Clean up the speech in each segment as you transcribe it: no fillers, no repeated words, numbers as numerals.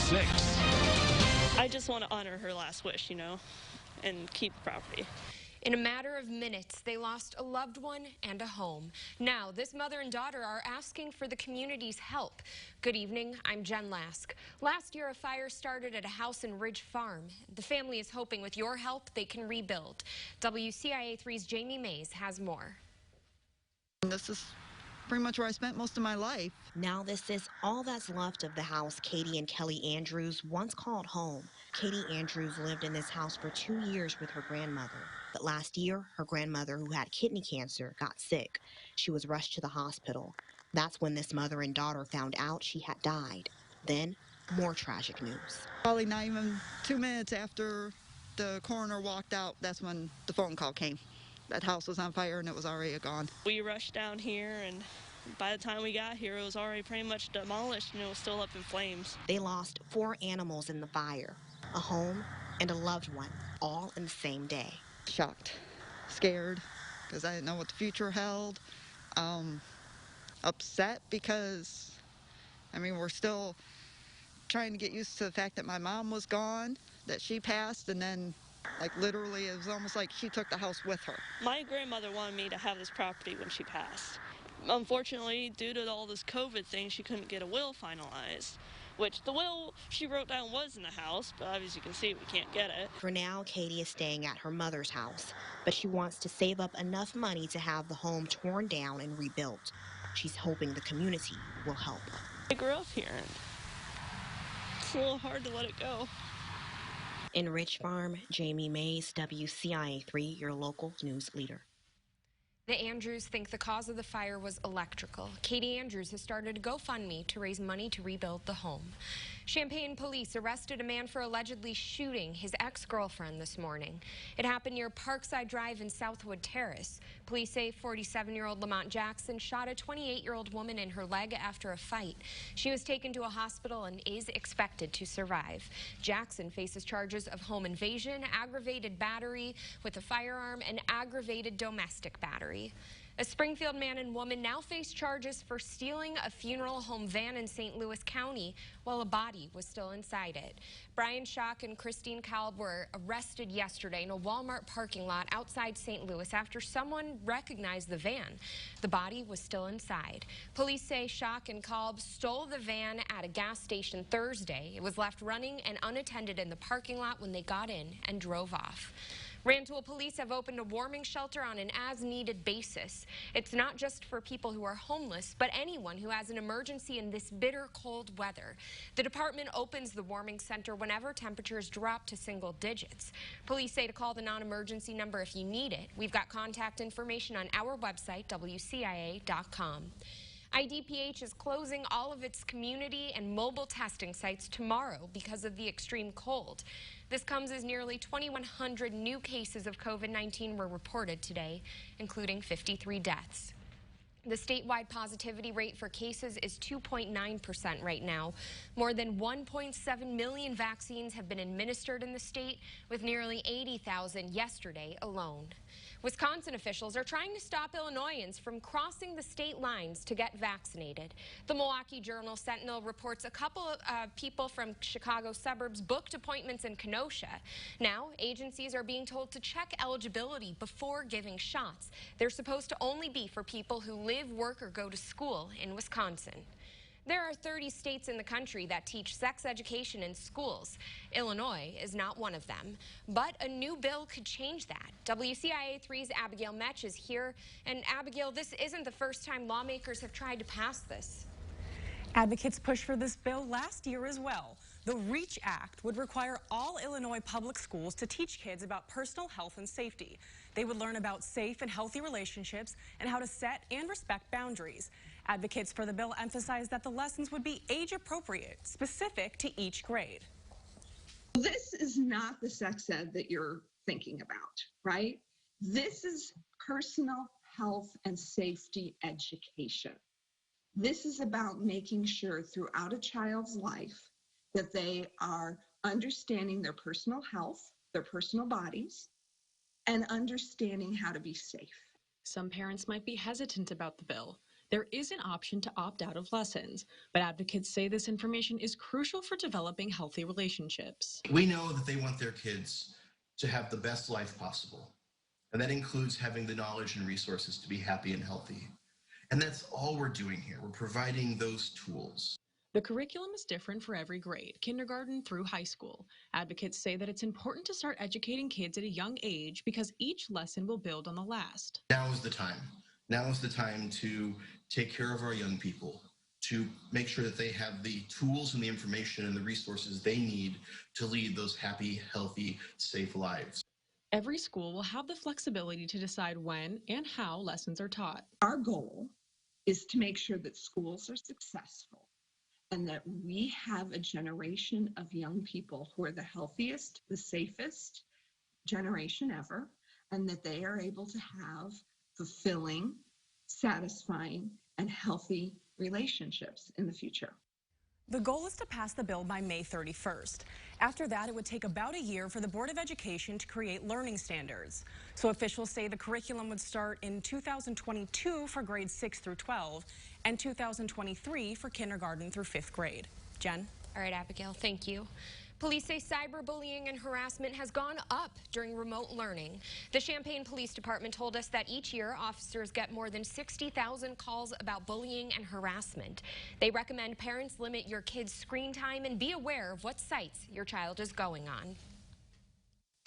6. I just want to honor her last wish, and keep the property. In a matter of minutes, they lost a loved one and a home. Now, this mother and daughter are asking for the community's help. Good evening, I'm Jen Lask. Last year, a fire started at a house in Ridge Farm. The family is hoping with your help, they can rebuild. WCIA 3's Jamie Mays has more. This is pretty much where I spent most of my life. Now this is all that's left of the house Katie and Kelly Andrews once called home. Katie Andrews lived in this house for 2 years with her grandmother. But last year, her grandmother, who had kidney cancer, got sick. She was rushed to the hospital. That's when this mother and daughter found out she had died. Then, more tragic news. Probably not even 2 minutes after the coroner walked out, that's when the phone call came. That house was on fire and it was already gone. We rushed down here, and by the time we got here, it was already pretty much demolished and it was still up in flames. They lost 4 animals in the fire, a home and a loved one, all in the same day. Shocked, scared, because I didn't know what the future held. Upset because, we're still trying to get used to the fact that my mom was gone, that she passed, and then literally, it was almost like she took the house with her. My grandmother wanted me to have this property when she passed. Unfortunately, due to all this COVID thing, she couldn't get a will finalized, which the will she wrote down was in the house, but as you can see, we can't get it. For now, Katie is staying at her mother's house, but she wants to save up enough money to have the home torn down and rebuilt. She's hoping the community will help. I grew up here, and it's a little hard to let it go. In Ridge Farm, Jamie Mays, WCIA 3, your local news leader. The Andrews think the cause of the fire was electrical. Katie Andrews has started a GoFundMe to raise money to rebuild the home. Champaign police arrested a man for allegedly shooting his ex-girlfriend this morning. It happened near Parkside Drive in Southwood Terrace. Police say 47-year-old Lamont Jackson shot a 28-year-old woman in her leg after a fight. She was taken to a hospital and is expected to survive. Jackson faces charges of home invasion, aggravated battery with a firearm, and aggravated domestic battery. A Springfield man and woman now face charges for stealing a funeral home van in St. Louis County while a body was still inside it. Brian Schock and Christine Kalb were arrested yesterday in a Walmart parking lot outside St. Louis after someone recognized the van. The body was still inside. Police say Schock and Kalb stole the van at a gas station Thursday. It was left running and unattended in the parking lot when they got in and drove off. Rantoul police have opened a warming shelter on an as-needed basis. It's not just for people who are homeless, but anyone who has an emergency in this bitter cold weather. The department opens the warming center whenever temperatures drop to single digits. Police say to call the non-emergency number if you need it. We've got contact information on our website, WCIA.com. IDPH is closing all of its community and mobile testing sites tomorrow because of the extreme cold. This comes as nearly 2,100 new cases of COVID-19 were reported today, including 53 deaths. The statewide positivity rate for cases is 2.9% right now. More than 1.7 million vaccines have been administered in the state, with nearly 80,000 yesterday alone. Wisconsin officials are trying to stop Illinoisans from crossing the state lines to get vaccinated. The Milwaukee Journal-Sentinel reports a couple of people from Chicago suburbs booked appointments in Kenosha. Now, agencies are being told to check eligibility before giving shots. They're supposed to only be for people who live, work, or go to school in Wisconsin. There are 30 states in the country that teach sex education in schools. Illinois is not one of them, but a new bill could change that. WCIA 3's Abigail Metch is here. And Abigail, this isn't the first time lawmakers have tried to pass this. Advocates pushed for this bill last year as well. The REACH Act would require all Illinois public schools to teach kids about personal health and safety. They would learn about safe and healthy relationships and how to set and respect boundaries. Advocates for the bill emphasize that the lessons would be age appropriate, specific to each grade. This is not the sex ed that you're thinking about, right? This is personal health and safety education. This is about making sure throughout a child's life that they are understanding their personal health, their personal bodies, and understanding how to be safe. Some parents might be hesitant about the bill. there is an option to opt out of lessons, but advocates say this information is crucial for developing healthy relationships. We know that they want their kids to have the best life possible, and that includes having the knowledge and resources to be happy and healthy. And that's all we're doing here. We're providing those tools. The curriculum is different for every grade, kindergarten through high school. Advocates say that it's important to start educating kids at a young age because each lesson will build on the last. Now is the time. Now is the time to take care of our young people, to make sure that they have the tools and the information and the resources they need to lead those happy, healthy, safe lives. Every school will have the flexibility to decide when and how lessons are taught. Our goal is to make sure that schools are successful and that we have a generation of young people who are the healthiest, the safest generation ever, and that they are able to have fulfilling, satisfying, and healthy relationships in the future. The goal is to pass the bill by May 31st. After that, it would take about a year for the Board of Education to create learning standards. So officials say the curriculum would start in 2022 for grades 6 through 12 and 2023 for kindergarten through 5th grade. Jen? All right, Abigail, thank you. Police say cyberbullying and harassment has gone up during remote learning. The Champaign Police Department told us that each year officers get more than 60,000 calls about bullying and harassment. They recommend parents limit your kids' screen time and be aware of what sites your child is going on.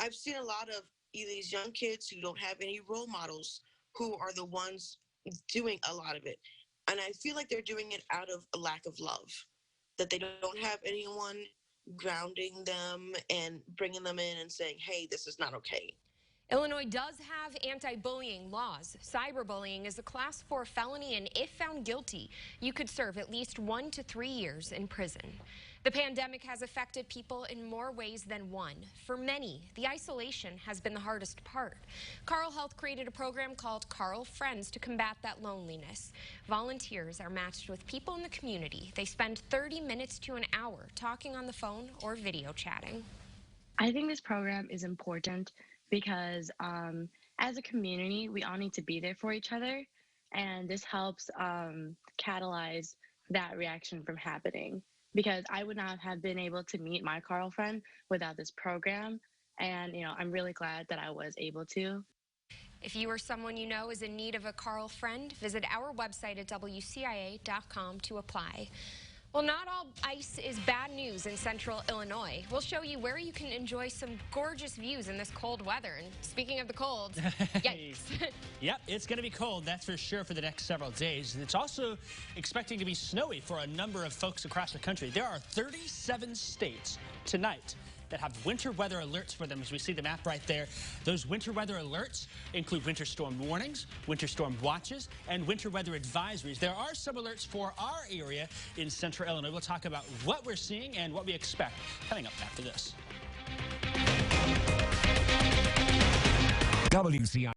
I've seen a lot of these young kids who don't have any role models who are the ones doing a lot of it. And I feel like they're doing it out of a lack of love, that they don't have anyone grounding them and bringing them in and saying, hey, this is not okay. Illinois does have anti-bullying laws. Cyberbullying is a Class 4 felony, and if found guilty, you could serve at least 1 to 3 years in prison. The pandemic has affected people in more ways than one. For many, the isolation has been the hardest part. Carle Health created a program called Carle Friends to combat that loneliness. Volunteers are matched with people in the community. They spend 30 minutes to an hour talking on the phone or video chatting. I think this program is important because as a community, we all need to be there for each other, and this helps catalyze that reaction from happening. Because I would not have been able to meet my Carle friend without this program, and I'm really glad that I was able to. If you or someone you know is in need of a Carle friend, visit our website at wcia.com to apply. Well, not all ice is bad news in central Illinois. We'll show you where you can enjoy some gorgeous views in this cold weather. And speaking of the cold, yikes. Yep, it's going to be cold, that's for sure, for the next several days. And it's also expecting to be snowy for a number of folks across the country. There are 37 states tonight that have winter weather alerts for them, as we see the map right there. Those winter weather alerts include winter storm warnings, winter storm watches, and winter weather advisories. There are some alerts for our area in central Illinois. We'll talk about what we're seeing and what we expect coming up after this. Wcia.